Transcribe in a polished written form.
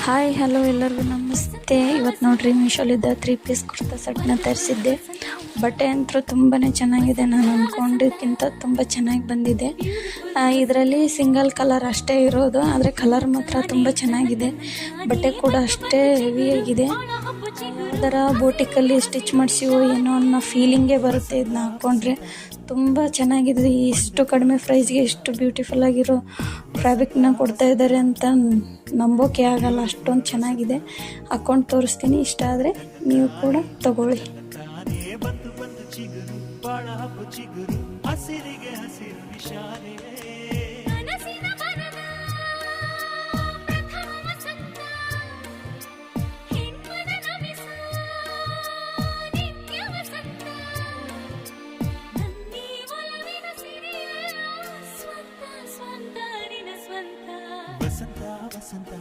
Hi hello ಎಲ್ಲರಿಗೂ ನಮಸ್ತೆ. ಇವತ್ತು ನೋಡ್ರಿ ಮೀಶೋಲಿದ್ದ 3 ಪೀಸ್ ಕುರ್ತಾ ಸೆಟ್ನ ತರಿಸಿದ್ದೆ. ಬಟ್ಟೆ ಅಂತೂ ತುಂಬಾ ಚೆನ್ನಾಗಿದೆ. ನಾನು ಅಂದ್ಕೊಂಡಿದ್ದಕ್ಕಿಂತ ತುಂಬ ಚೆನ್ನಾಗಿ ಬಂದಿದೆ. ಇದರಲ್ಲಿ ಸಿಂಗಲ್ ಕಲರ್ ಅಷ್ಟೇ ಇರೋದು, ಆದರೆ ಕಲರ್ ಮಾತ್ರ ತುಂಬ ಚೆನ್ನಾಗಿದೆ. ಬಟ್ಟೆ ಕೂಡ ಅಷ್ಟೇ ಹೆವಿಯಾಗಿದೆ. ಅದರ ಬೋಟಿಕಲ್ಲಿ ಸ್ಟಿಚ್ ಮಾಡಿಸಿವೋ ಏನೋ ಅನ್ನೋ ಫೀಲಿಂಗೇ ಬರುತ್ತೆ ಇದನ್ನ ಹಾಕ್ಕೊಂಡ್ರೆ. ತುಂಬ ಚೆನ್ನಾಗಿದೆ. ಇಷ್ಟು ಕಡಿಮೆ ಪ್ರೈಸ್ಗೆ ಇಷ್ಟು ಬ್ಯೂಟಿಫುಲ್ ಆಗಿರೋ ಫ್ಯಾಬ್ರಿಕ್ನ ಕೊಡ್ತಾ ಇದ್ದಾರೆ ಅಂತ ನಂಬೋಕೆ ಆಗಲ್ಲ. ಅಷ್ಟೊಂದು ಚೆನ್ನಾಗಿದೆ. ಹಾಕ್ಕೊಂಡು ತೋರಿಸ್ತೀನಿ. ಇಷ್ಟ ಆದರೆ ನೀವು ಕೂಡ ತಗೊಳ್ಳಿ. ವಸಂತ ವಸಂತ